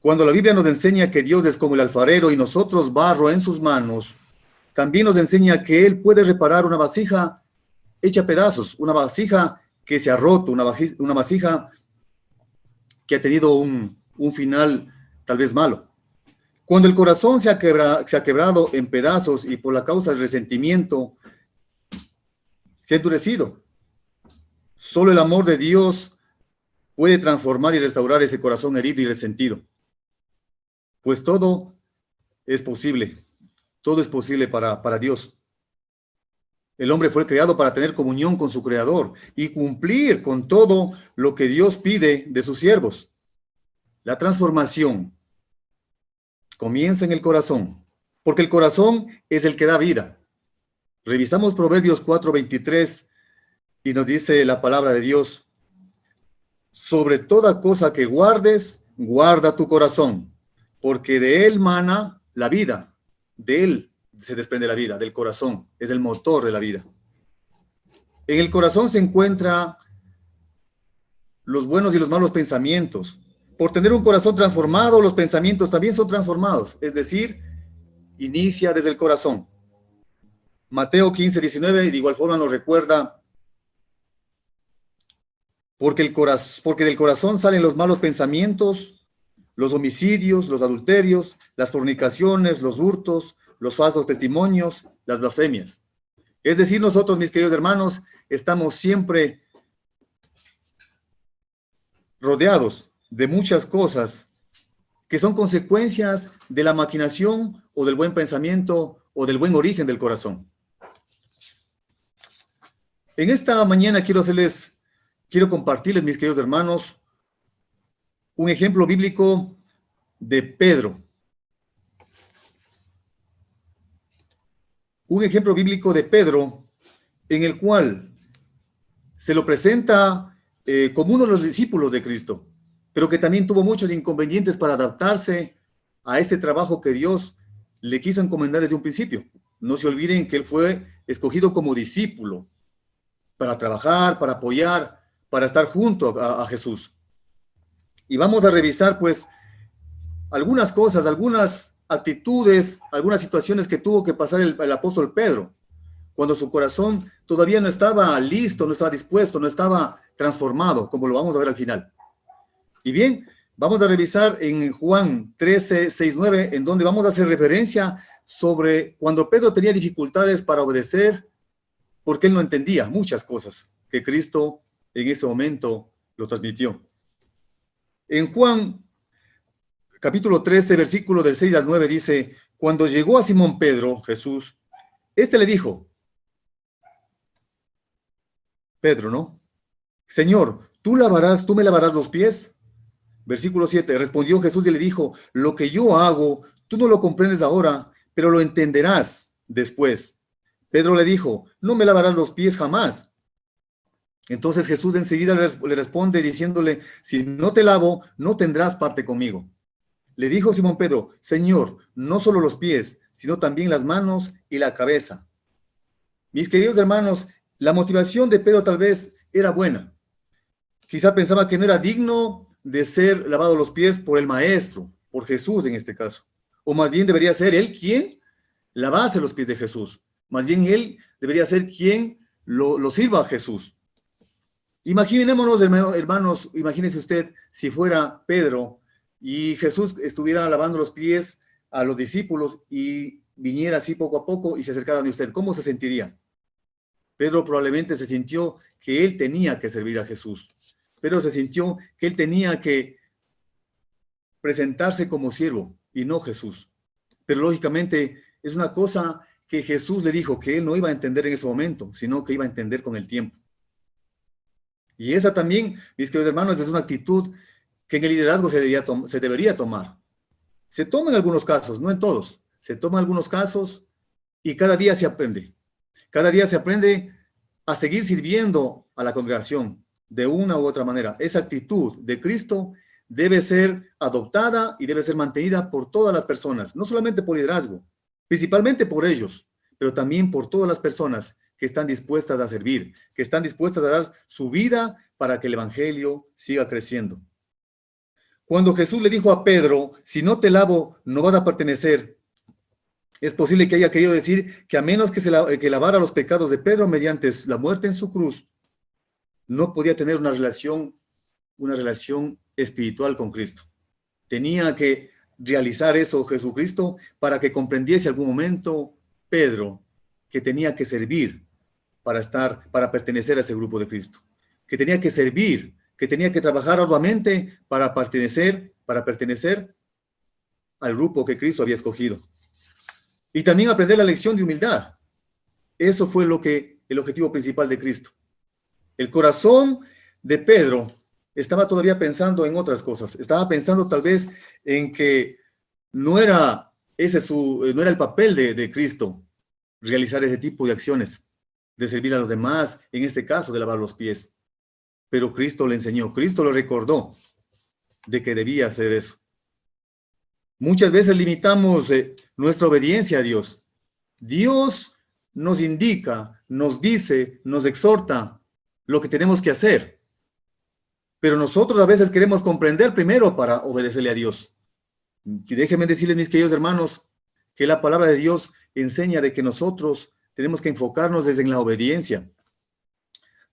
Cuando la Biblia nos enseña que Dios es como el alfarero y nosotros barro en sus manos, también nos enseña que Él puede reparar una vasija hecha a pedazos, una vasija que se ha roto, una vasija que ha tenido un final tal vez malo. Cuando el corazón se ha quebrado en pedazos y por la causa del resentimiento se ha endurecido, solo el amor de Dios puede transformar y restaurar ese corazón herido y resentido. Pues todo es posible para Dios. El hombre fue creado para tener comunión con su Creador y cumplir con todo lo que Dios pide de sus siervos. La transformación comienza en el corazón, porque el corazón es el que da vida. Revisamos Proverbios 4:23 y nos dice la palabra de Dios: sobre toda cosa que guardes, guarda tu corazón, porque de él mana la vida, de él se desprende la vida, del corazón, es el motor de la vida. En el corazón se encuentran los buenos y los malos pensamientos. Por tener un corazón transformado, los pensamientos también son transformados, es decir, inicia desde el corazón. Mateo 15:19, de igual forma nos recuerda: porque del corazón salen los malos pensamientos, los homicidios, los adulterios, las fornicaciones, los hurtos, los falsos testimonios, las blasfemias. Es decir, nosotros, mis queridos hermanos, estamos siempre rodeados de muchas cosas que son consecuencias de la maquinación o del buen pensamiento o del buen origen del corazón. En esta mañana quiero compartirles, mis queridos hermanos, un ejemplo bíblico de Pedro. Un ejemplo bíblico de Pedro en el cual se lo presenta como uno de los discípulos de Cristo, pero que también tuvo muchos inconvenientes para adaptarse a este trabajo que Dios le quiso encomendar desde un principio. No se olviden que él fue escogido como discípulo para trabajar, para apoyar, para estar junto a Jesús. Y vamos a revisar, pues, algunas cosas, algunas actitudes, algunas situaciones que tuvo que pasar el apóstol Pedro, cuando su corazón todavía no estaba listo, no estaba dispuesto, no estaba transformado, como lo vamos a ver al final. Y bien, vamos a revisar en Juan 13:6-9, en donde vamos a hacer referencia sobre cuando Pedro tenía dificultades para obedecer, porque él no entendía muchas cosas que Cristo en ese momento lo transmitió. En Juan capítulo 13, versículo del 6-9 dice: cuando llegó a Simón Pedro, Jesús, este le dijo, Pedro, ¿no? Señor, ¿tú me lavarás los pies? Versículo 7, respondió Jesús y le dijo: lo que yo hago, tú no lo comprendes ahora, pero lo entenderás después. Pedro le dijo: no me lavarás los pies jamás. Entonces Jesús enseguida le responde diciéndole: si no te lavo, no tendrás parte conmigo. Le dijo Simón Pedro: Señor, no solo los pies, sino también las manos y la cabeza. Mis queridos hermanos, la motivación de Pedro tal vez era buena. Quizá pensaba que no era digno de ser lavado los pies por el maestro, por Jesús en este caso. O más bien debería ser él quien lavase los pies de Jesús. Más bien él debería ser quien lo sirva a Jesús. Imaginémonos, hermanos, imagínese usted si fuera Pedro y Jesús estuviera lavando los pies a los discípulos y viniera así poco a poco y se acercara a usted. ¿Cómo se sentiría? Pedro probablemente se sintió que él tenía que servir a Jesús. Pedro se sintió que él tenía que presentarse como siervo y no Jesús. Pero lógicamente es una cosa que Jesús le dijo que él no iba a entender en ese momento, sino que iba a entender con el tiempo. Y esa también, mis queridos hermanos, es una actitud que en el liderazgo se debería tomar. Se toma en algunos casos, no en todos. Se toma en algunos casos y cada día se aprende. Cada día se aprende a seguir sirviendo a la congregación de una u otra manera. Esa actitud de Cristo debe ser adoptada y debe ser mantenida por todas las personas, no solamente por liderazgo, principalmente por ellos, pero también por todas las personas que están dispuestas a servir, que están dispuestas a dar su vida para que el evangelio siga creciendo. Cuando Jesús le dijo a Pedro, si no te lavo, no vas a pertenecer, es posible que haya querido decir que a menos que lavara los pecados de Pedro mediante la muerte en su cruz, no podía tener una relación espiritual con Cristo. Tenía que realizar eso Jesucristo para que comprendiese algún momento Pedro que tenía que servir para pertenecer a ese grupo de Cristo, que tenía que servir, que tenía que trabajar arduamente para pertenecer al grupo que Cristo había escogido. Y también aprender la lección de humildad. Eso fue el objetivo principal de Cristo. El corazón de Pedro estaba todavía pensando en otras cosas. Estaba pensando tal vez en que no era el papel de Cristo realizar ese tipo de acciones, de servir a los demás, en este caso de lavar los pies. Pero Cristo le enseñó, Cristo le recordó de que debía hacer eso. Muchas veces limitamos nuestra obediencia a Dios. Dios nos indica, nos dice, nos exhorta lo que tenemos que hacer. Pero nosotros a veces queremos comprender primero para obedecerle a Dios. Y déjenme decirles, mis queridos hermanos, que la palabra de Dios enseña de que nosotros tenemos que enfocarnos desde en la obediencia.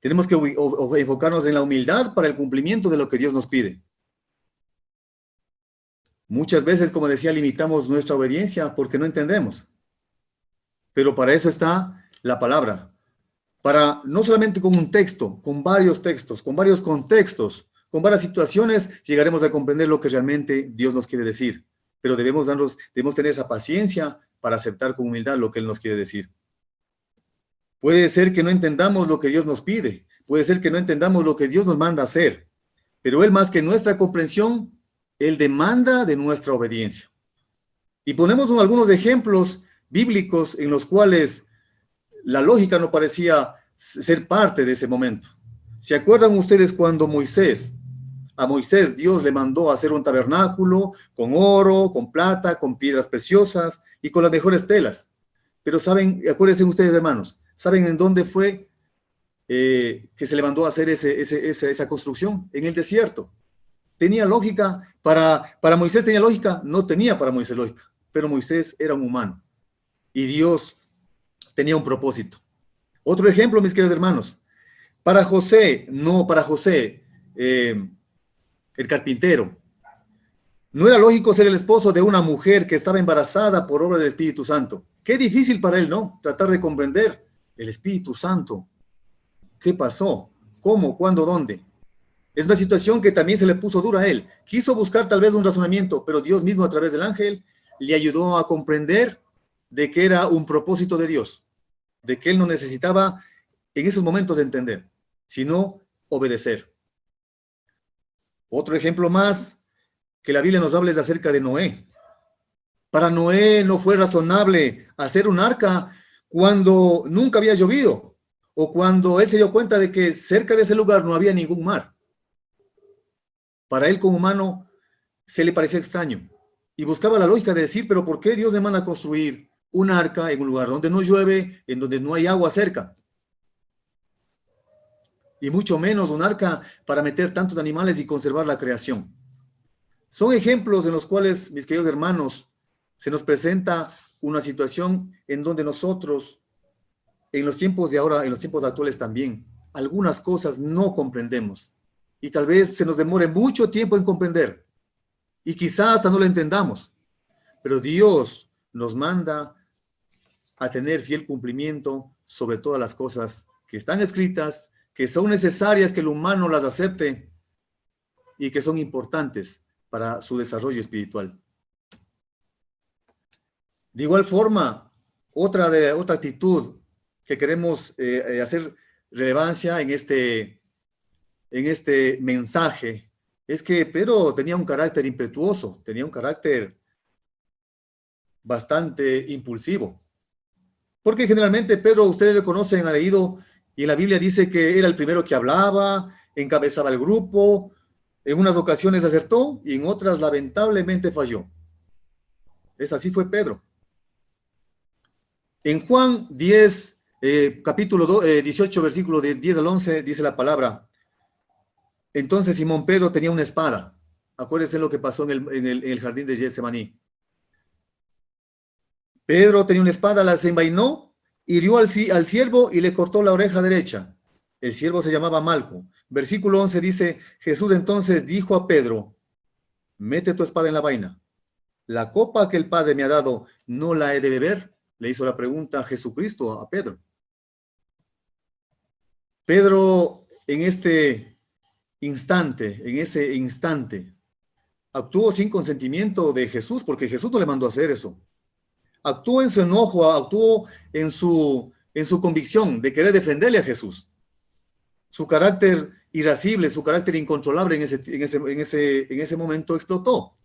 Tenemos que enfocarnos en la humildad para el cumplimiento de lo que Dios nos pide. Muchas veces, como decía, limitamos nuestra obediencia porque no entendemos. Pero para eso está la palabra. Para no solamente con un texto, con varios textos, con varios contextos, con varias situaciones, llegaremos a comprender lo que realmente Dios nos quiere decir. Pero debemos tener esa paciencia para aceptar con humildad lo que Él nos quiere decir. Puede ser que no entendamos lo que Dios nos pide. Puede ser que no entendamos lo que Dios nos manda hacer. Pero Él, más que nuestra comprensión, Él demanda de nuestra obediencia. Y ponemos algunos ejemplos bíblicos en los cuales la lógica no parecía ser parte de ese momento. ¿Se acuerdan ustedes cuando a Moisés Dios le mandó a hacer un tabernáculo con oro, con plata, con piedras preciosas y con las mejores telas? Pero saben, acuérdense ustedes, hermanos, ¿saben en dónde fue que se le mandó a hacer esa construcción? En el desierto. ¿Tenía lógica? Para Moisés tenía lógica, no tenía para Moisés lógica, pero Moisés era un humano y Dios tenía un propósito. Otro ejemplo, mis queridos hermanos, para José, el carpintero, no era lógico ser el esposo de una mujer que estaba embarazada por obra del Espíritu Santo. Qué difícil para él, ¿no? Tratar de comprender el Espíritu Santo. ¿Qué pasó? ¿Cómo? ¿Cuándo? ¿Dónde? Es una situación que también se le puso dura a él. Quiso buscar tal vez un razonamiento, pero Dios mismo a través del ángel le ayudó a comprender de que era un propósito de Dios, de que él no necesitaba en esos momentos entender, sino obedecer. Otro ejemplo más que la Biblia nos habla es acerca de Noé. Para Noé no fue razonable hacer un arca cuando nunca había llovido o cuando él se dio cuenta de que cerca de ese lugar no había ningún mar. Para él como humano se le parecía extraño y buscaba la lógica de decir, pero ¿por qué Dios le manda a construir un arca en un lugar donde no llueve, en donde no hay agua cerca? Y mucho menos un arca para meter tantos animales y conservar la creación. Son ejemplos en los cuales, mis queridos hermanos, se nos presenta una situación en donde nosotros, en los tiempos de ahora, en los tiempos actuales también, algunas cosas no comprendemos. Y tal vez se nos demore mucho tiempo en comprender. Y quizás hasta no lo entendamos. Pero Dios nos manda a tener fiel cumplimiento sobre todas las cosas que están escritas, que son necesarias que el humano las acepte y que son importantes para su desarrollo espiritual. De igual forma, otra actitud que queremos hacer relevancia en este mensaje es que Pedro tenía un carácter impetuoso, tenía un carácter bastante impulsivo. Porque generalmente Pedro, ustedes lo conocen, han leído, y en la Biblia dice que era el primero que hablaba, encabezaba el grupo, en unas ocasiones acertó y en otras lamentablemente falló. Así fue Pedro. En Juan 10, capítulo 18, versículo de 10 al 11, dice la palabra: entonces Simón Pedro tenía una espada, Acuérdense lo que pasó en el jardín de Getsemaní. Pedro tenía una espada, la desenvainó, hirió al siervo y le cortó la oreja derecha. El siervo se llamaba Malco. Versículo 11 dice, Jesús entonces dijo a Pedro, mete tu espada en la vaina. La copa que el Padre me ha dado, ¿no la he de beber? Le hizo la pregunta a Jesucristo, a Pedro. Pedro en ese instante, actuó sin consentimiento de Jesús, porque Jesús no le mandó a hacer eso. Actuó en su enojo, actuó en su convicción de querer defenderle a Jesús. Su carácter irascible, su carácter incontrolable en ese momento explotó.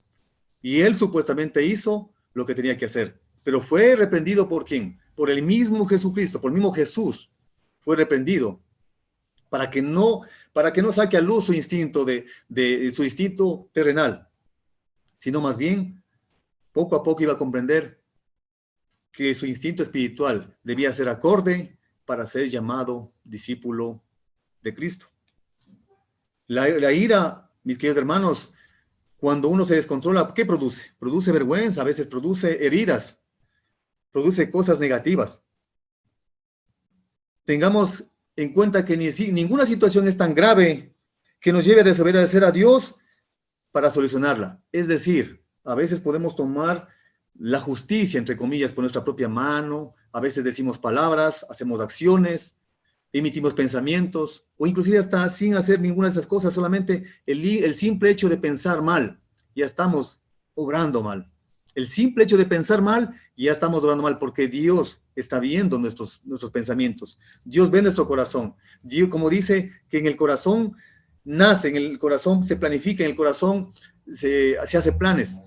Y él supuestamente hizo lo que tenía que hacer. Pero fue reprendido ¿por quién? Por el mismo Jesucristo, por el mismo Jesús. Fue reprendido para que no saque a luz su instinto su instinto terrenal, sino más bien, poco a poco iba a comprender que su instinto espiritual debía ser acorde para ser llamado discípulo de Cristo. La ira, mis queridos hermanos, cuando uno se descontrola, ¿qué produce? Produce vergüenza, a veces produce heridas, produce cosas negativas. Tengamos en cuenta que ninguna situación es tan grave que nos lleve a desobedecer a Dios para solucionarla. Es decir, a veces podemos tomar la justicia, entre comillas, por nuestra propia mano, a veces decimos palabras, hacemos acciones, emitimos pensamientos, o inclusive hasta sin hacer ninguna de esas cosas, solamente el simple hecho de pensar mal, ya estamos obrando mal. El simple hecho de pensar mal, ya estamos obrando mal, porque Dios está viendo nuestros pensamientos. Dios ve nuestro corazón. Dios, como dice, que en el corazón nace, en el corazón se planifica, en el corazón se hace planes.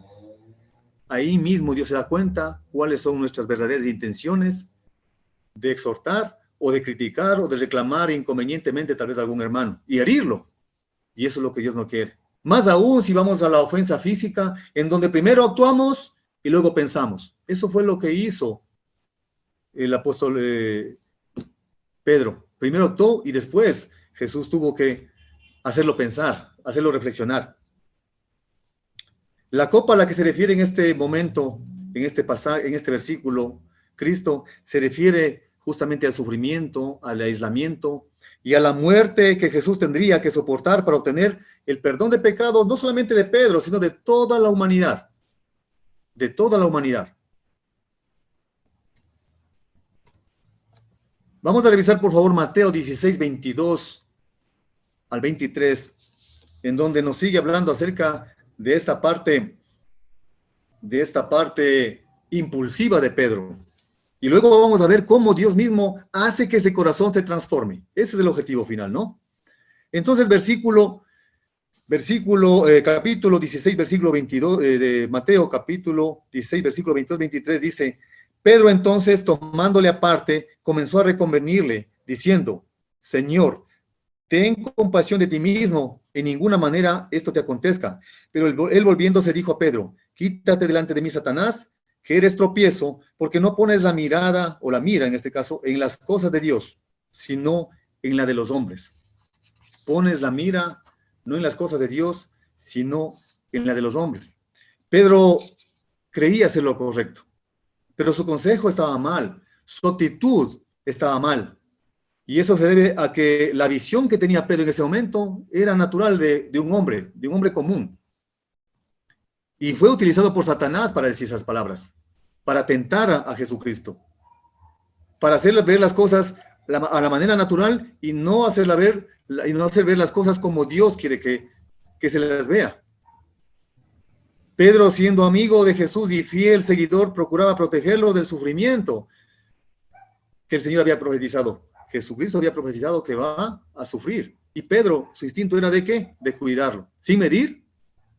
Ahí mismo Dios se da cuenta cuáles son nuestras verdaderas intenciones de exhortar o de criticar o de reclamar inconvenientemente tal vez a algún hermano y herirlo. Y eso es lo que Dios no quiere. Más aún si vamos a la ofensa física, en donde primero actuamos y luego pensamos. Eso fue lo que hizo el apóstol Pedro. Primero actuó y después Jesús tuvo que hacerlo pensar, hacerlo reflexionar. La copa a la que se refiere en este momento, en este pasaje, en este versículo, Cristo se refiere justamente al sufrimiento, al aislamiento y a la muerte que Jesús tendría que soportar para obtener el perdón de pecados, no solamente de Pedro, sino de toda la humanidad. De toda la humanidad. Vamos a revisar, por favor, Mateo 16, 22 al 23, en donde nos sigue hablando acerca de esta parte impulsiva de Pedro. Y luego vamos a ver cómo Dios mismo hace que ese corazón se transforme. Ese es el objetivo final, ¿no? Entonces, capítulo 16, versículo 22, de Mateo, capítulo 16, versículo 22, 23, dice, Pedro entonces, tomándole aparte, comenzó a reconvenirle, diciendo, Señor, ten compasión de ti mismo, en ninguna manera esto te acontezca. Pero él volviéndose dijo a Pedro, quítate delante de mí, Satanás, que eres tropiezo, porque no pones la mirada, o la mira en este caso, en las cosas de Dios, sino en la de los hombres. Pones la mira no en las cosas de Dios, sino en la de los hombres. Pedro creía hacer lo correcto, pero su consejo estaba mal, su actitud estaba mal. Y eso se debe a que la visión que tenía Pedro en ese momento era natural de un hombre común. Y fue utilizado por Satanás para decir esas palabras, para tentar a Jesucristo, para hacerle ver las cosas a la manera natural y no hacer ver las cosas como Dios quiere que se las vea. Pedro, siendo amigo de Jesús y fiel seguidor, procuraba protegerlo del sufrimiento que el Señor había profetizado. Jesucristo había profetizado que va a sufrir. Y Pedro, su instinto era ¿de qué? De cuidarlo, sin medir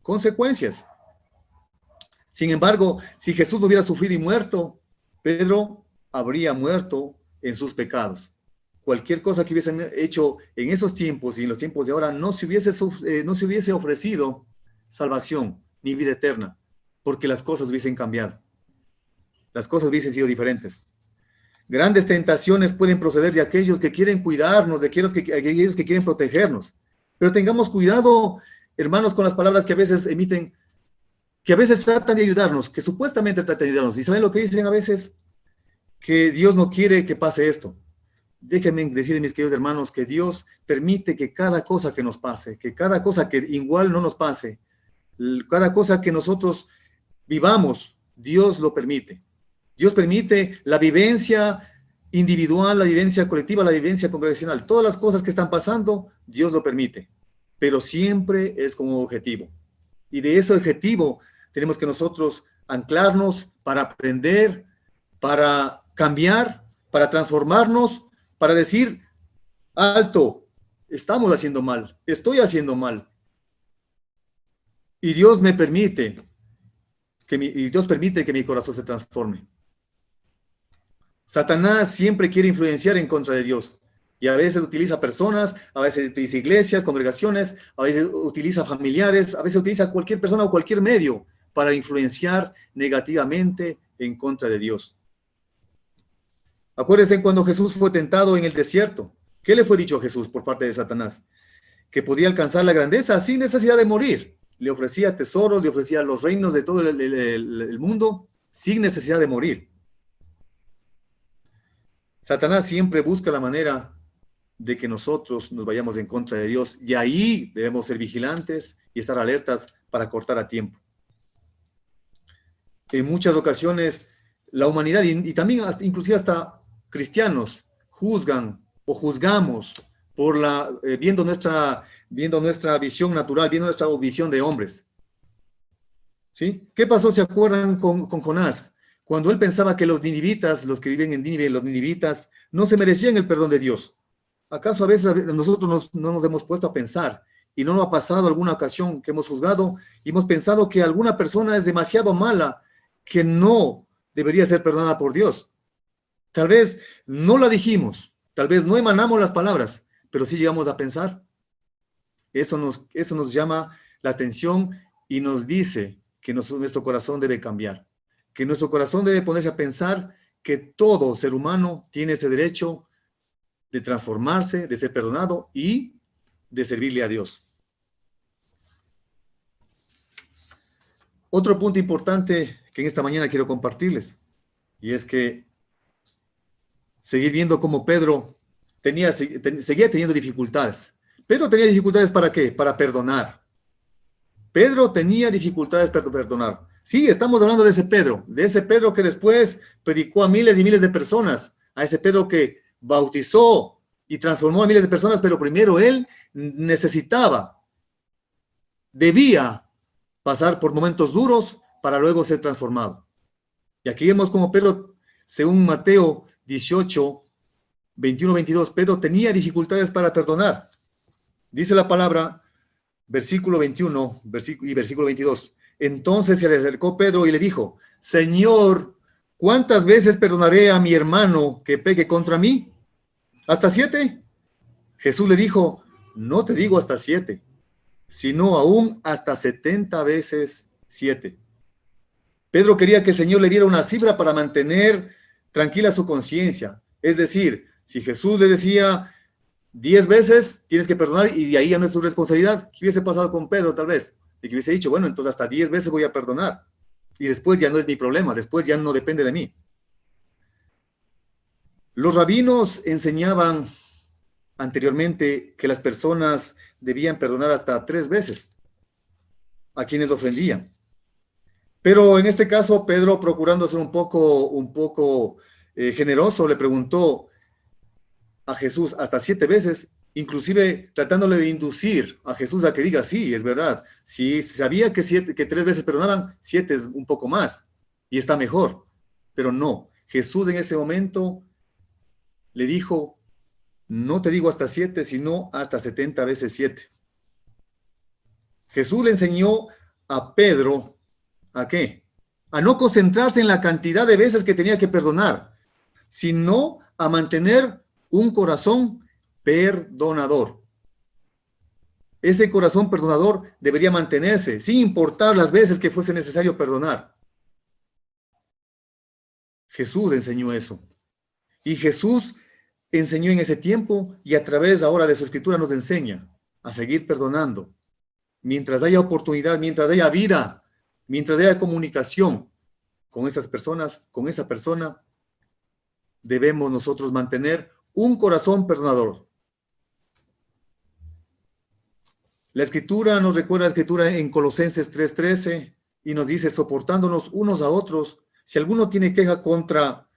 consecuencias. Sin embargo, si Jesús no hubiera sufrido y muerto, Pedro habría muerto en sus pecados. Cualquier cosa que hubiesen hecho en esos tiempos y en los tiempos de ahora no se hubiese ofrecido salvación ni vida eterna, porque las cosas hubiesen cambiado. Las cosas hubiesen sido diferentes. Grandes tentaciones pueden proceder de aquellos que quieren cuidarnos, de aquellos que quieren protegernos. Pero tengamos cuidado hermanos con las palabras que a veces emiten, que a veces tratan de ayudarnos, que supuestamente tratan de ayudarnos. ¿Y saben lo que dicen a veces? Que Dios no quiere que pase esto. Déjenme decir, mis queridos hermanos, que Dios permite que cada cosa que nos pase, que cada cosa que igual no nos pase, cada cosa que nosotros vivamos, Dios lo permite. Dios permite la vivencia individual, la vivencia colectiva, la vivencia congregacional. Todas las cosas que están pasando, Dios lo permite. Pero siempre es como objetivo. Y de ese objetivo tenemos que nosotros anclarnos para aprender, para cambiar, para transformarnos, para decir, alto, estamos haciendo mal, estoy haciendo mal. Y Dios me permite Dios permite que mi corazón se transforme. Satanás siempre quiere influenciar en contra de Dios. Y a veces utiliza personas, a veces utiliza iglesias, congregaciones, a veces utiliza familiares, a veces utiliza cualquier persona o cualquier medio para influenciar negativamente en contra de Dios. Acuérdense cuando Jesús fue tentado en el desierto. ¿Qué le fue dicho a Jesús por parte de Satanás? Que podía alcanzar la grandeza sin necesidad de morir. Le ofrecía tesoros, le ofrecía los reinos de todo el mundo sin necesidad de morir. Satanás siempre busca la manera de que nosotros nos vayamos en contra de Dios, y ahí debemos ser vigilantes y estar alertas para cortar a tiempo. En muchas ocasiones la humanidad y también inclusive hasta cristianos juzgan o juzgamos por viendo nuestra visión natural, viendo nuestra visión de hombres. ¿Sí? ¿Qué pasó? ¿Se acuerdan con Jonás? Cuando él pensaba que los ninivitas, los que viven en Nínive, los ninivitas, no se merecían el perdón de Dios. ¿Acaso a veces nosotros no nos hemos puesto a pensar y no nos ha pasado alguna ocasión que hemos juzgado y hemos pensado que alguna persona es demasiado mala que no debería ser perdonada por Dios? Tal vez no la dijimos, tal vez no emanamos las palabras, pero sí llegamos a pensar. Eso nos llama la atención y nos dice que nuestro corazón debe cambiar, que nuestro corazón debe ponerse a pensar que todo ser humano tiene ese derecho de transformarse, de ser perdonado y de servirle a Dios. Otro punto importante que en esta mañana quiero compartirles, y es que seguir viendo cómo Pedro seguía teniendo dificultades. Pedro tenía dificultades ¿para qué? Para perdonar. Pedro tenía dificultades para perdonar. Sí, estamos hablando de ese Pedro que después predicó a miles y miles de personas, a ese Pedro que bautizó y transformó a miles de personas, pero primero él debía pasar por momentos duros para luego ser transformado. Y aquí vemos como Pedro, según Mateo 18, 21, 22, Pedro tenía dificultades para perdonar. Dice la palabra, versículo 21 y versículo 22. Entonces se le acercó Pedro y le dijo, Señor, ¿cuántas veces perdonaré a mi hermano que peque contra mí? ¿Hasta 7? Jesús le dijo, no te digo hasta 7, sino aún hasta 70 veces 7. Pedro quería que el Señor le diera una cifra para mantener tranquila su conciencia. Es decir, si Jesús le decía 10 veces tienes que perdonar y de ahí ya no es tu responsabilidad, ¿qué hubiese pasado con Pedro tal vez? De que hubiese dicho, bueno, entonces hasta 10 veces voy a perdonar y después ya no es mi problema, después ya no depende de mí. Los rabinos enseñaban anteriormente que las personas debían perdonar hasta 3 veces a quienes ofendían. Pero en este caso, Pedro, procurando ser un poco generoso, le preguntó a Jesús hasta 7 veces, inclusive tratándole de inducir a Jesús a que diga, sí, es verdad, si sabía que 3 veces perdonaban, 7 es un poco más y está mejor, pero no, Jesús en ese momento le dijo, no te digo hasta 7, sino hasta 70 veces 7. Jesús le enseñó a Pedro, ¿a qué? A no concentrarse en la cantidad de veces que tenía que perdonar, sino a mantener un corazón perdonador. Ese corazón perdonador debería mantenerse, sin importar las veces que fuese necesario perdonar. Jesús enseñó eso. Y Jesús enseñó en ese tiempo y a través ahora de su escritura nos enseña a seguir perdonando. mientras haya oportunidad, mientras haya vida, mientras haya comunicación con esas personas, con esa persona, debemos nosotros mantener un corazón perdonador. La Escritura nos recuerda la Escritura en Colosenses 3:13 y nos dice, soportándonos unos a otros. Si alguno tiene queja contra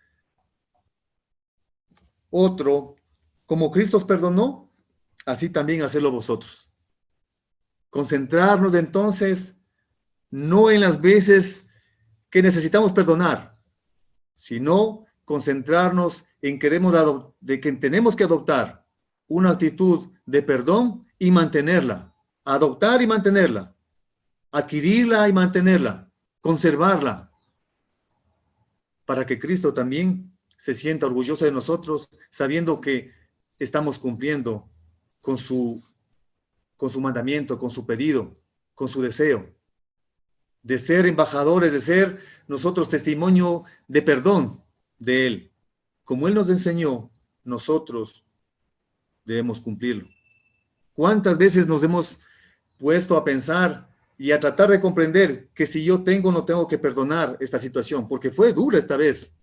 otro, como Cristo os perdonó, así también hacedlo vosotros. Concentrarnos entonces no en las veces que necesitamos perdonar, sino concentrarnos en que tenemos que adoptar una actitud de perdón y mantenerla, adoptar y mantenerla, adquirirla y mantenerla, conservarla, para que Cristo también se sienta orgulloso de nosotros, sabiendo que estamos cumpliendo con su mandamiento, con su pedido, con su deseo de ser embajadores, de ser nosotros testimonio de perdón de Él. Como Él nos enseñó, nosotros debemos cumplirlo. ¿Cuántas veces nos hemos puesto a pensar y a tratar de comprender que si yo tengo, no tengo que perdonar esta situación? Porque fue dura esta vez.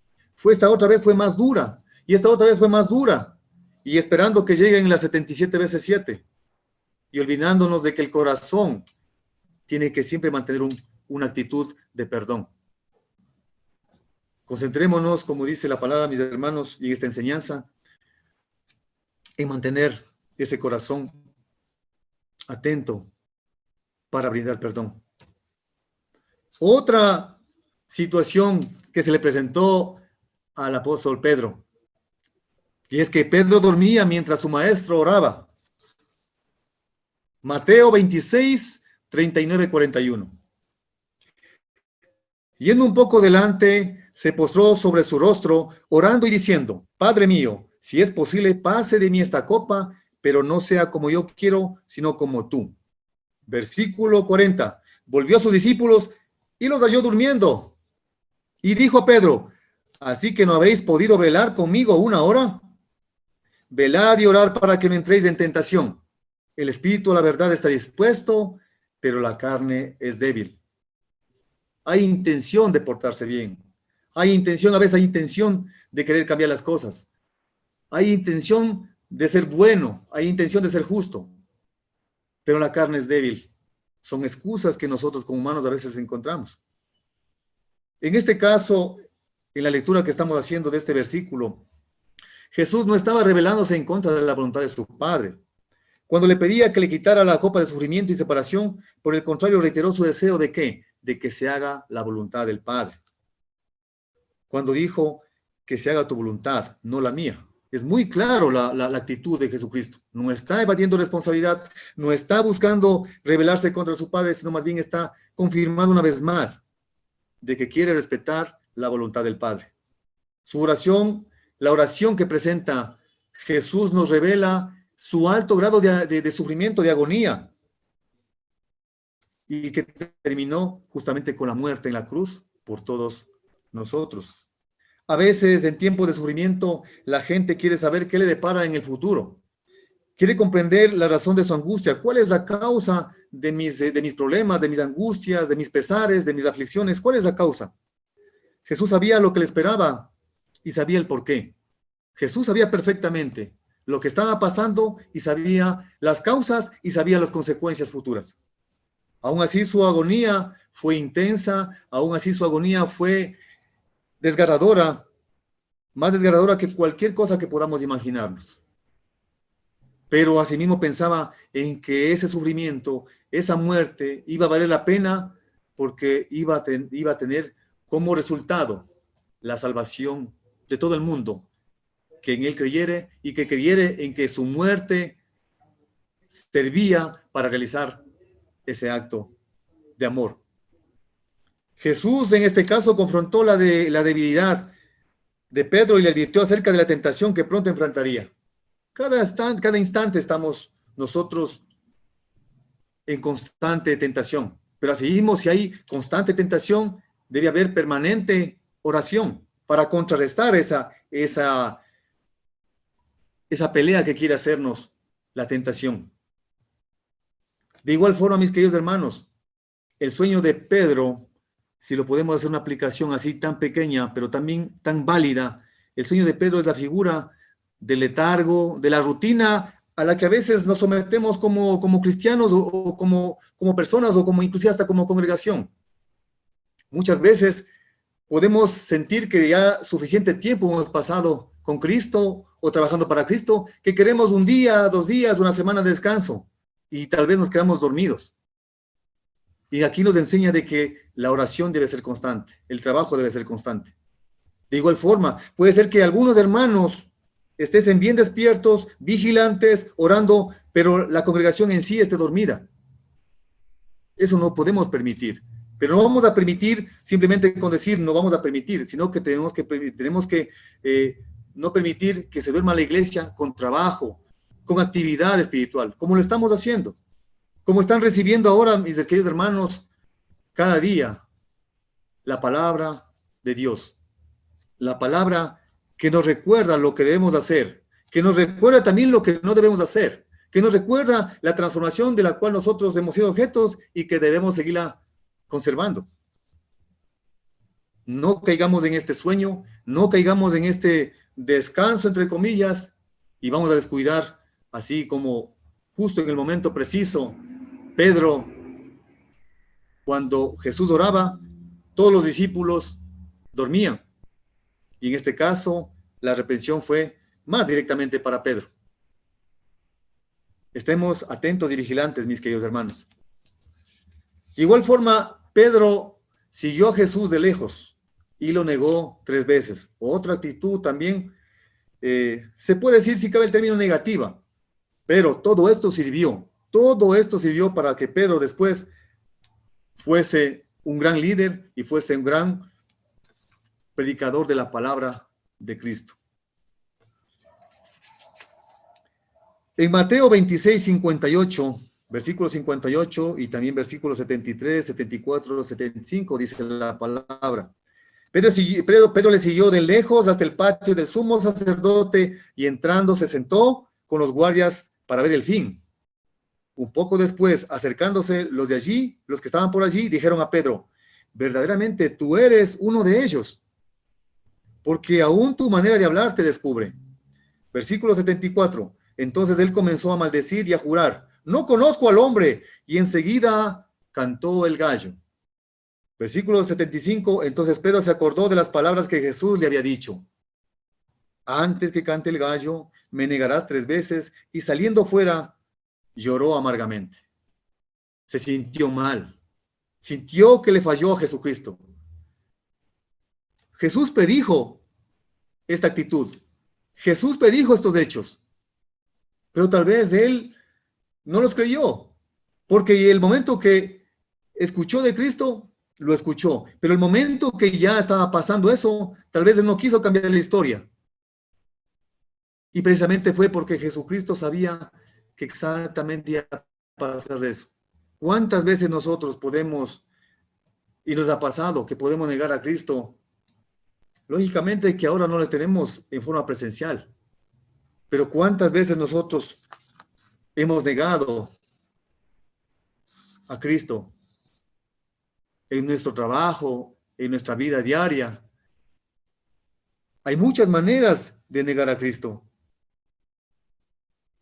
Esta otra vez fue más dura. Y esta otra vez fue más dura. Y esperando que lleguen las 77 veces 7. Y olvidándonos de que el corazón tiene que siempre mantener una actitud de perdón. Concentrémonos, como dice la palabra, mis hermanos, y esta enseñanza, en mantener ese corazón atento para brindar perdón. Otra situación que se le presentó al apóstol Pedro, y es que Pedro dormía mientras su maestro oraba. Mateo 26, 39, 41. Yendo un poco delante, se postró sobre su rostro, orando y diciendo, Padre mío, si es posible, pase de mí esta copa, pero no sea como yo quiero, sino como tú. Versículo 40. Volvió a sus discípulos y los halló durmiendo. Y dijo a Pedro, ¿así que no habéis podido velar conmigo una hora? Velad y orad para que no entréis en tentación. El espíritu, la verdad, está dispuesto, pero la carne es débil. Hay intención de portarse bien. Hay intención, a veces hay intención de querer cambiar las cosas. Hay intención de ser bueno. Hay intención de ser justo. Pero la carne es débil. Son excusas que nosotros como humanos a veces encontramos. En este caso, en la lectura que estamos haciendo de este versículo, Jesús no estaba rebelándose en contra de la voluntad de su Padre. Cuando le pedía que le quitara la copa de sufrimiento y separación, por el contrario, reiteró su deseo de ¿qué? De que se haga la voluntad del Padre. Cuando dijo que se haga tu voluntad, no la mía. Es muy claro la actitud de Jesucristo. No está evadiendo responsabilidad, no está buscando rebelarse contra su Padre, sino más bien está confirmando una vez más de que quiere respetar la voluntad del Padre. Su oración, la oración que presenta Jesús, nos revela su alto grado de sufrimiento, de agonía, y que terminó justamente con la muerte en la cruz por todos nosotros. A veces, en tiempos de sufrimiento, la gente quiere saber qué le depara en el futuro. Quiere comprender la razón de su angustia. ¿Cuál es la causa de mis problemas, de mis angustias, de mis pesares, de mis aflicciones? ¿Cuál es la causa? Jesús sabía lo que le esperaba y sabía el por qué. Jesús sabía perfectamente lo que estaba pasando y sabía las causas y sabía las consecuencias futuras. Aún así su agonía fue intensa, aún así su agonía fue desgarradora, más desgarradora que cualquier cosa que podamos imaginarnos. Pero asimismo pensaba en que ese sufrimiento, esa muerte, iba a valer la pena porque iba a tener como resultado la salvación de todo el mundo, que en él creyere y que creyere en que su muerte servía para realizar ese acto de amor. Jesús en este caso confrontó la debilidad de Pedro y le advirtió acerca de la tentación que pronto enfrentaría. Cada instante estamos nosotros en constante tentación, pero así mismo si hay constante tentación, debe haber permanente oración para contrarrestar esa pelea que quiere hacernos la tentación. De igual forma, mis queridos hermanos, el sueño de Pedro, si lo podemos hacer una aplicación así tan pequeña, pero también tan válida, el sueño de Pedro es la figura del letargo, de la rutina a la que a veces nos sometemos como cristianos o como personas o como inclusive hasta como congregación. Muchas veces podemos sentir que ya suficiente tiempo hemos pasado con Cristo o trabajando para Cristo, que queremos un día, 2 días, una semana de descanso y tal vez nos quedamos dormidos. Y aquí nos enseña de que la oración debe ser constante, el trabajo debe ser constante. De igual forma, puede ser que algunos hermanos estén bien despiertos, vigilantes, orando, pero la congregación en sí esté dormida. Eso no podemos permitir. Pero no vamos a permitir simplemente con decir no vamos a permitir, sino que tenemos que no permitir que se duerma la iglesia con trabajo, con actividad espiritual, como lo estamos haciendo. Como están recibiendo ahora, mis queridos hermanos, cada día la palabra de Dios. La palabra que nos recuerda lo que debemos hacer, que nos recuerda también lo que no debemos hacer, que nos recuerda la transformación de la cual nosotros hemos sido objetos y que debemos seguirla conservando. No caigamos en este sueño, no caigamos en este descanso, entre comillas, y vamos a descuidar, así como justo en el momento preciso, Pedro, cuando Jesús oraba, todos los discípulos dormían. Y en este caso, la reprensión fue más directamente para Pedro. Estemos atentos y vigilantes, mis queridos hermanos. De igual forma, Pedro siguió a Jesús de lejos y lo negó 3 veces. Otra actitud también, se puede decir si cabe el término negativa, pero todo esto sirvió para que Pedro después fuese un gran líder y fuese un gran predicador de la palabra de Cristo. En Mateo 26, 58, versículo 58 y también versículos 73, 74, 75, dice la palabra. Pedro le siguió de lejos hasta el patio del sumo sacerdote y entrando se sentó con los guardias para ver el fin. Un poco después, acercándose los que estaban por allí, dijeron a Pedro, verdaderamente tú eres uno de ellos, porque aún tu manera de hablar te descubre. Versículo 74. Entonces él comenzó a maldecir y a jurar, no conozco al hombre, y enseguida cantó el gallo. Versículo 75. Entonces Pedro se acordó de las palabras que Jesús le había dicho. Antes que cante el gallo, me negarás 3 veces, y saliendo fuera, lloró amargamente. Se sintió mal. Sintió que le falló a Jesucristo. Jesús predijo esta actitud. Jesús predijo estos hechos. Pero tal vez él no los creyó. Porque el momento que escuchó de Cristo, lo escuchó. Pero el momento que ya estaba pasando eso, tal vez él no quiso cambiar la historia. Y precisamente fue porque Jesucristo sabía que exactamente iba a pasar eso. ¿Cuántas veces nosotros podemos, y nos ha pasado, que podemos negar a Cristo? Lógicamente que ahora no le tenemos en forma presencial, pero ¿cuántas veces nosotros hemos negado a Cristo en nuestro trabajo, en nuestra vida diaria? Hay muchas maneras de negar a Cristo.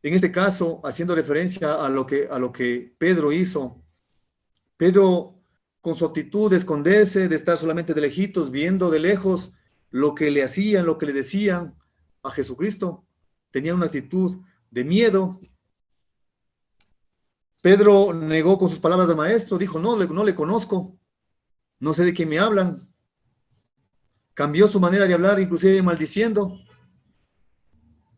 En este caso, haciendo referencia a lo que Pedro hizo, Pedro, con su actitud de esconderse, de estar solamente de lejitos, viendo de lejos lo que le hacían, lo que le decían a Jesucristo, tenía una actitud de miedo. Pedro negó con sus palabras al maestro, dijo, no le conozco, no sé de quién me hablan. Cambió su manera de hablar, inclusive maldiciendo.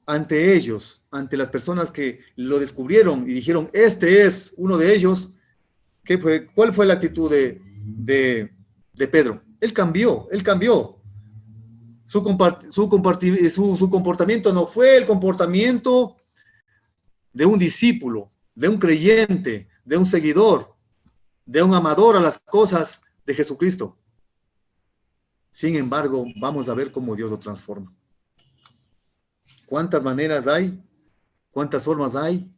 Ante ellos, ante las personas que lo descubrieron y dijeron, este es uno de ellos, ¿cuál fue la actitud de Pedro? Él cambió. Su comportamiento no fue el comportamiento de un discípulo, de un creyente, de un seguidor, de un amador a las cosas de Jesucristo. Sin embargo, vamos a ver cómo Dios lo transforma. ¿Cuántas maneras hay? ¿Cuántas formas hay?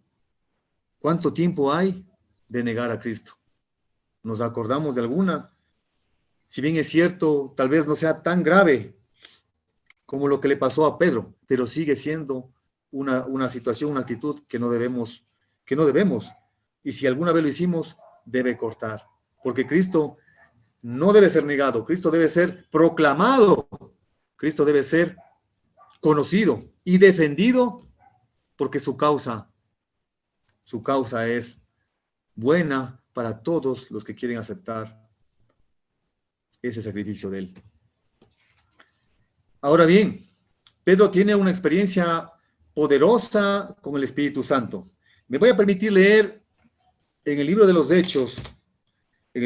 ¿Cuánto tiempo hay de negar a Cristo. ¿Nos acordamos de alguna? Si bien es cierto, tal vez no sea tan grave como lo que le pasó a Pedro, pero sigue siendo una situación, una actitud que no debemos. Y si alguna vez lo hicimos, debe cortar. Porque Cristo no debe ser negado, Cristo debe ser proclamado, Cristo debe ser conocido y defendido porque su causa es buena para todos los que quieren aceptar ese sacrificio de él. Ahora bien, Pedro tiene una experiencia poderosa con el Espíritu Santo. Me voy a permitir leer en el libro de los Hechos, en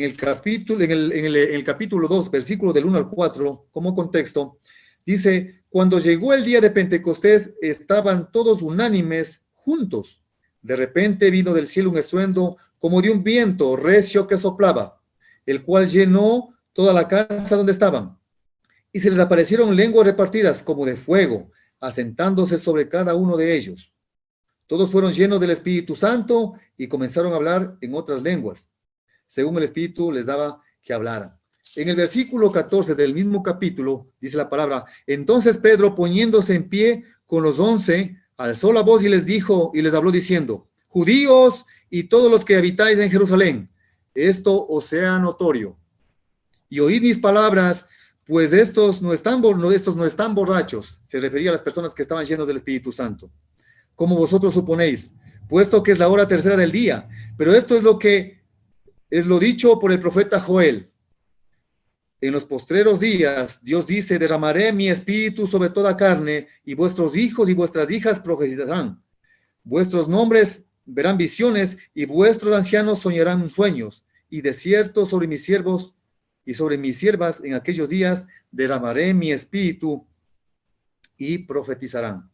el capítulo 2, versículo del 1 al 4, como contexto, dice: cuando llegó el día de Pentecostés, estaban todos unánimes juntos. De repente vino del cielo un estruendo como de un viento recio que soplaba, el cual llenó toda la casa donde estaban. Y se les aparecieron lenguas repartidas como de fuego, asentándose sobre cada uno de ellos. Todos fueron llenos del Espíritu Santo y comenzaron a hablar en otras lenguas, según el Espíritu les daba que hablaran. En el versículo 14 del mismo capítulo, dice la palabra: entonces Pedro, poniéndose en pie con los 11, alzó la voz y les dijo, y les habló diciendo: judíos y todos los que habitáis en Jerusalén, esto os sea notorio, y oíd mis palabras, pues estos no están borrachos. Se refería a las personas que estaban llenos del Espíritu Santo, como vosotros suponéis, puesto que es la hora tercera del día. Pero esto es lo dicho por el profeta Joel: en los postreros días, Dios dice, derramaré mi espíritu sobre toda carne, y vuestros hijos y vuestras hijas profetizarán. Vuestros nombres verán visiones, y vuestros ancianos soñarán sueños. Y de cierto sobre mis siervos y sobre mis siervas en aquellos días derramaré mi espíritu y profetizarán.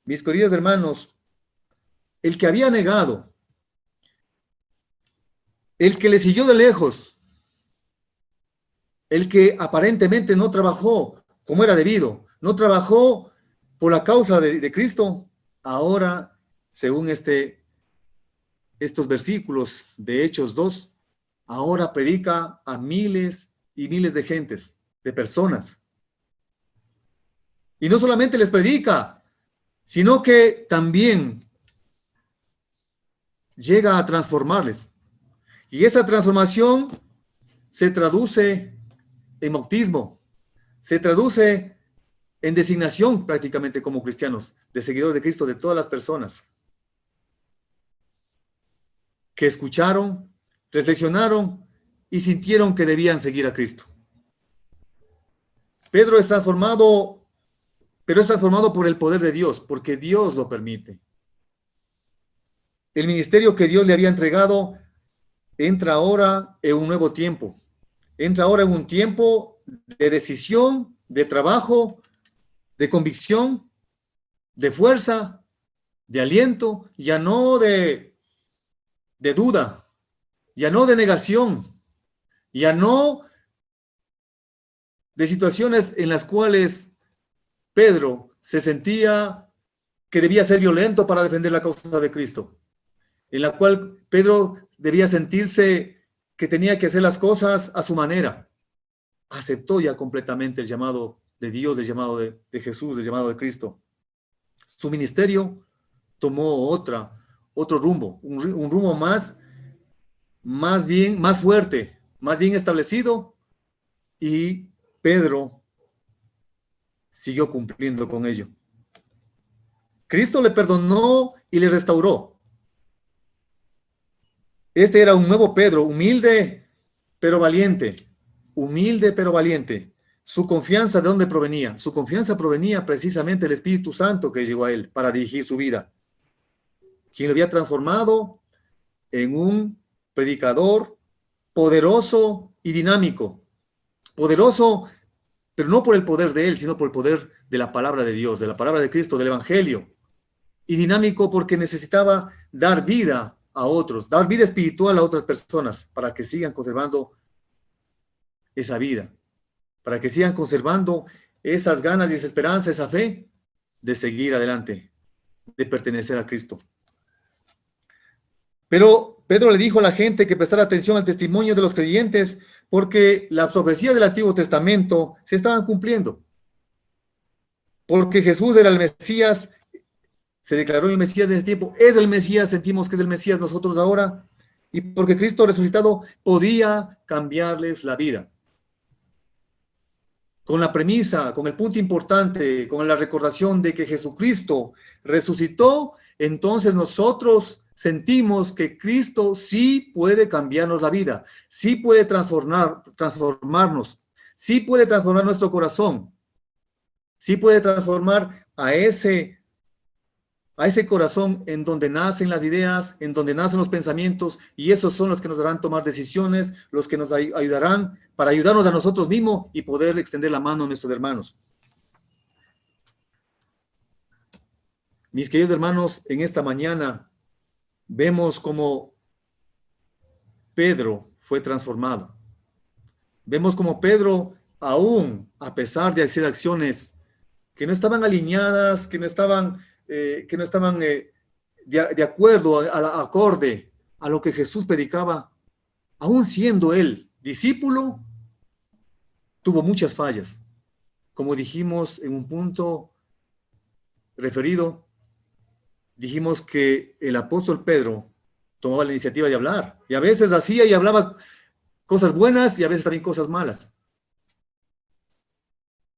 Mis queridos hermanos, el que había negado, el que le siguió de lejos, el que aparentemente no trabajó como era debido, no trabajó por la causa de Cristo, ahora, según estos versículos de Hechos 2, ahora predica a miles y miles de gentes, de personas. Y no solamente les predica, sino que también llega a transformarles. Y esa transformación se traduce en bautismo, se traduce en designación prácticamente como cristianos, de seguidores de Cristo, de todas las personas que escucharon, reflexionaron y sintieron que debían seguir a Cristo. Pedro es transformado, pero es transformado por el poder de Dios, porque Dios lo permite. El ministerio que Dios le había entregado entra ahora en un nuevo tiempo. Entra ahora en un tiempo de decisión, de trabajo, de convicción, de fuerza, de aliento, ya no de duda, ya no de negación, ya no de situaciones en las cuales Pedro se sentía que debía ser violento para defender la causa de Cristo, en la cual Pedro debía sentirse que tenía que hacer las cosas a su manera. Aceptó ya completamente el llamado de Dios, el llamado de Jesús, el llamado de Cristo. Su ministerio tomó otro rumbo, un rumbo más fuerte, más bien establecido, y Pedro siguió cumpliendo con ello. Cristo le perdonó y le restauró. Este era un nuevo Pedro, humilde pero valiente, humilde pero valiente. Su confianza, ¿de dónde provenía? Su confianza provenía precisamente del Espíritu Santo que llegó a él para dirigir su vida, quien lo había transformado en un predicador poderoso y dinámico. Poderoso, pero no por el poder de él, sino por el poder de la palabra de Dios, de la palabra de Cristo, del Evangelio. Y dinámico porque necesitaba dar vida a otros, dar vida espiritual a otras personas para que sigan conservando esa vida, para que sigan conservando esas ganas y esa esperanza, esa fe de seguir adelante, de pertenecer a Cristo. Pero Pedro le dijo a la gente que prestara atención al testimonio de los creyentes porque las profecías del Antiguo Testamento se estaban cumpliendo. Porque Jesús era el Mesías, se declaró el Mesías de ese tiempo, es el Mesías, sentimos que es el Mesías nosotros ahora, y porque Cristo resucitado podía cambiarles la vida. Con la premisa, con el punto importante, con la recordación de que Jesucristo resucitó, entonces nosotros sentimos que Cristo sí puede cambiarnos la vida, sí puede transformarnos, sí puede transformar nuestro corazón, sí puede transformar a ese corazón en donde nacen las ideas, en donde nacen los pensamientos, y esos son los que nos harán tomar decisiones, los que nos ayudarán para ayudarnos a nosotros mismos y poder extender la mano a nuestros hermanos. Mis queridos hermanos, en esta mañana vemos cómo Pedro fue transformado. Vemos cómo Pedro, aún a pesar de hacer acciones que no estaban alineadas, que no estaban de acuerdo, acorde a lo que Jesús predicaba, aún siendo él discípulo, tuvo muchas fallas. Como dijimos en un punto referido, dijimos que el apóstol Pedro tomaba la iniciativa de hablar, y a veces hacía y hablaba cosas buenas y a veces también cosas malas,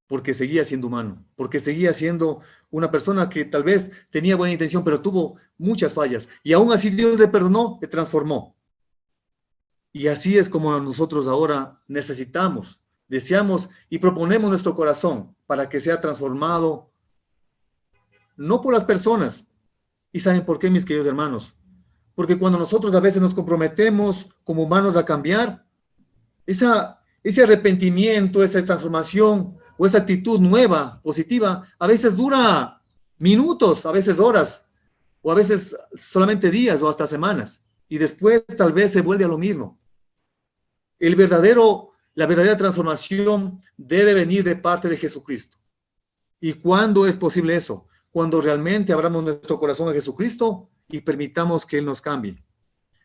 porque seguía siendo humano, porque seguía siendo una persona que tal vez tenía buena intención, pero tuvo muchas fallas, y aún así Dios le perdonó, le transformó. Y así es como nosotros ahora necesitamos, deseamos y proponemos nuestro corazón para que sea transformado, no por las personas. ¿Y saben por qué, mis queridos hermanos? Porque cuando nosotros a veces nos comprometemos como humanos a cambiar, ese arrepentimiento, esa transformación o esa actitud nueva, positiva, a veces dura minutos, a veces horas, o a veces solamente días o hasta semanas. Y después tal vez se vuelve a lo mismo. La verdadera transformación debe venir de parte de Jesucristo. ¿Y cuándo es posible eso? Cuando realmente abramos nuestro corazón a Jesucristo y permitamos que Él nos cambie.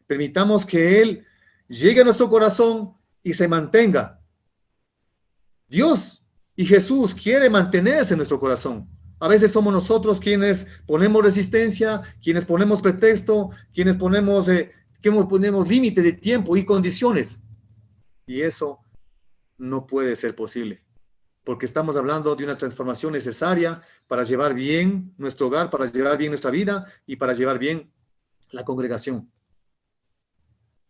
Permitamos que Él llegue a nuestro corazón y se mantenga. Dios y Jesús quiere mantenerse en nuestro corazón. A veces somos nosotros quienes ponemos resistencia, quienes ponemos pretexto, quienes ponemos límites de tiempo y condiciones. Y eso no puede ser posible, porque estamos hablando de una transformación necesaria para llevar bien nuestro hogar, para llevar bien nuestra vida y para llevar bien la congregación.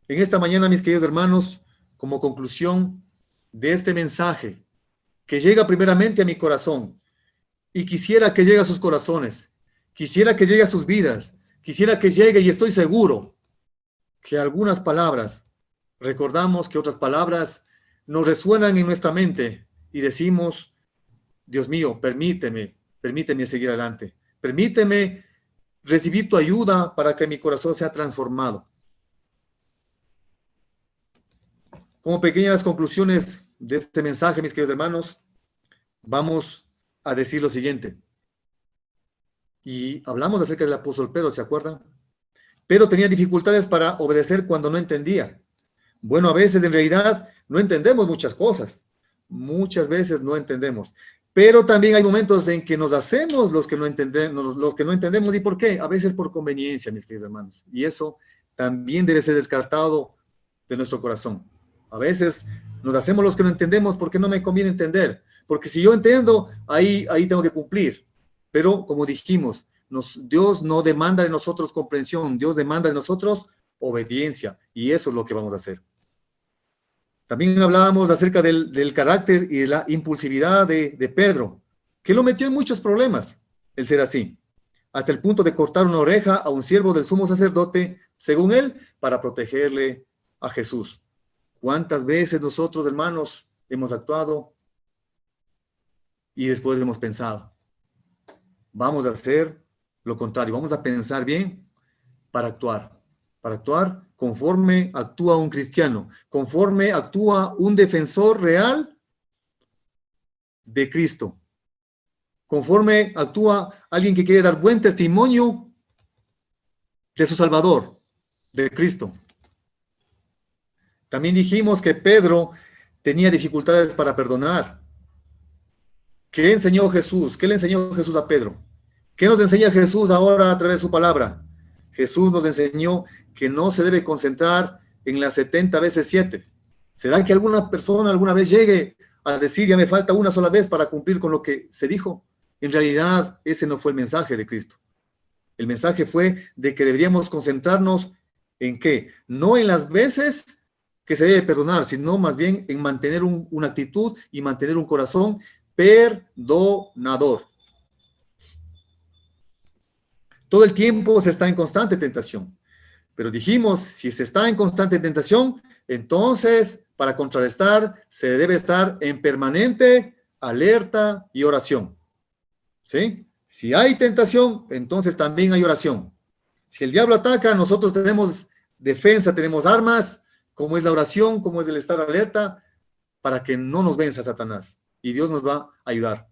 En esta mañana, mis queridos hermanos, como conclusión de este mensaje que llega primeramente a mi corazón y quisiera que llegue a sus corazones, quisiera que llegue a sus vidas, quisiera que llegue, y estoy seguro que algunas palabras recordamos, que otras palabras nos resuenan en nuestra mente y decimos: Dios mío, permíteme seguir adelante. Permíteme recibir tu ayuda para que mi corazón sea transformado. Como pequeñas conclusiones de este mensaje, mis queridos hermanos, vamos a decir lo siguiente. Y hablamos acerca del apóstol Pedro, ¿se acuerdan? Pedro tenía dificultades para obedecer cuando no entendía. Bueno, a veces en realidad no entendemos muchas cosas. Muchas veces no entendemos. Pero también hay momentos en que nos hacemos los que no entendemos. ¿Y por qué? A veces por conveniencia, mis queridos hermanos. Y eso también debe ser descartado de nuestro corazón. A veces nos hacemos los que no entendemos porque no me conviene entender. Porque si yo entiendo, ahí tengo que cumplir. Pero como dijimos, Dios no demanda de nosotros comprensión, Dios demanda de nosotros obediencia. Y eso es lo que vamos a hacer. También hablábamos acerca del carácter y de la impulsividad de Pedro, que lo metió en muchos problemas, el ser así, hasta el punto de cortar una oreja a un siervo del sumo sacerdote, según él, para protegerle a Jesús. ¿Cuántas veces nosotros, hermanos, hemos actuado y después hemos pensado? Vamos a hacer lo contrario, vamos a pensar bien para actuar conforme actúa un cristiano, conforme actúa un defensor real de Cristo, conforme actúa alguien que quiere dar buen testimonio de su Salvador. de Cristo. También dijimos que Pedro tenía dificultades para perdonar. ¿Qué enseñó Jesús? ¿Qué le enseñó Jesús a Pedro? ¿Qué nos enseña Jesús ahora a través de su palabra? Jesús nos enseñó que no se debe concentrar en las 70 veces 7. ¿Será que alguna persona alguna vez llegue a decir, ya me falta una sola vez para cumplir con lo que se dijo? En realidad, ese no fue el mensaje de Cristo. El mensaje fue de que deberíamos concentrarnos en qué, no en las veces que se debe perdonar, sino más bien en mantener una actitud y mantener un corazón perdonador. Todo el tiempo se está en constante tentación. Pero dijimos, si se está en constante tentación, entonces, para contrarrestar, se debe estar en permanente alerta y oración. ¿Sí? Si hay tentación, entonces también hay oración. Si el diablo ataca, nosotros tenemos defensa, tenemos armas, como es la oración, como es el estar alerta, para que no nos venza Satanás. Y Dios nos va a ayudar.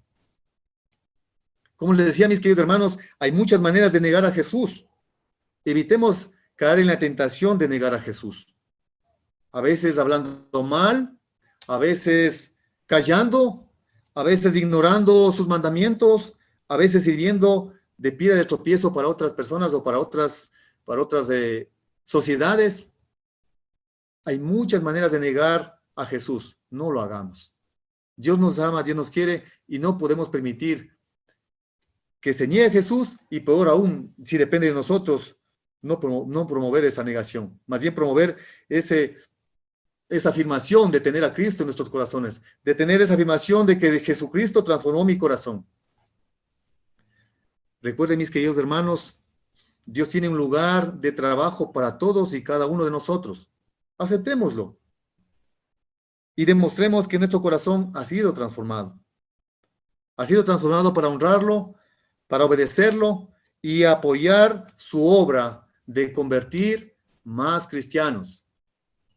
Como les decía, mis queridos hermanos, hay muchas maneras de negar a Jesús. Evitemos caer en la tentación de negar a Jesús. A veces hablando mal, a veces callando, a veces ignorando sus mandamientos, a veces sirviendo de piedra de tropiezo para otras personas o para otras sociedades. Hay muchas maneras de negar a Jesús. No lo hagamos. Dios nos ama, Dios nos quiere y no podemos permitir que se niegue a Jesús y peor aún, si depende de nosotros, no promover esa negación. Más bien promover esa afirmación de tener a Cristo en nuestros corazones, de tener esa afirmación de que Jesucristo transformó mi corazón. Recuerden, mis queridos hermanos, Dios tiene un lugar de trabajo para todos y cada uno de nosotros. Aceptémoslo y demostremos que nuestro corazón ha sido transformado. Ha sido transformado para honrarlo, para obedecerlo y apoyar su obra de convertir más cristianos.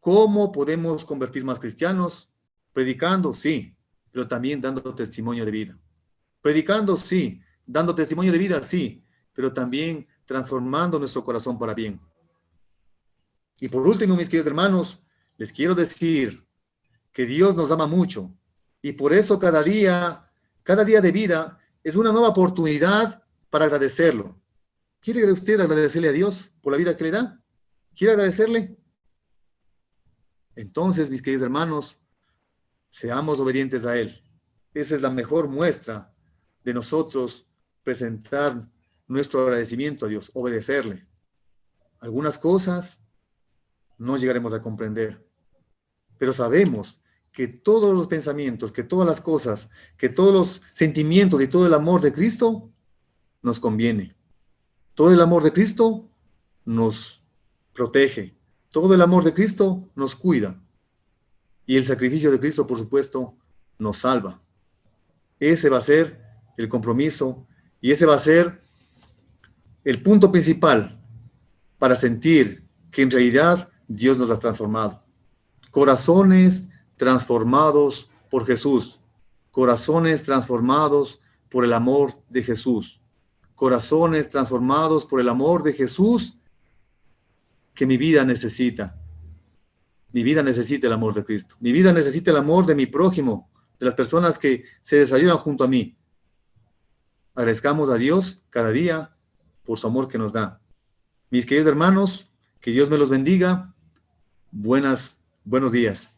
¿Cómo podemos convertir más cristianos? Predicando, sí, pero también dando testimonio de vida. Predicando, sí, dando testimonio de vida, sí, pero también transformando nuestro corazón para bien. Y por último, mis queridos hermanos, les quiero decir que Dios nos ama mucho y por eso cada día de vida es una nueva oportunidad para agradecerlo. ¿Quiere usted agradecerle a Dios por la vida que le da? ¿Quiere agradecerle? Entonces, mis queridos hermanos, seamos obedientes a Él. Esa es la mejor muestra de nosotros presentar nuestro agradecimiento a Dios, obedecerle. Algunas cosas no llegaremos a comprender, pero sabemos que todos los pensamientos, que todas las cosas, que todos los sentimientos y todo el amor de Cristo nos conviene. Todo el amor de Cristo nos protege. Todo el amor de Cristo nos cuida. Y el sacrificio de Cristo, por supuesto, nos salva. Ese va a ser el compromiso y ese va a ser el punto principal para sentir que en realidad Dios nos ha transformado. Corazones transformados por Jesús. Corazones transformados por el amor de Jesús. Corazones transformados por el amor de Jesús que mi vida necesita. Mi vida necesita el amor de Cristo. Mi vida necesita el amor de mi prójimo, de las personas que se desayunan junto a mí. Agradezcamos a Dios cada día por su amor que nos da. Mis queridos hermanos, que Dios me los bendiga. Buenos días.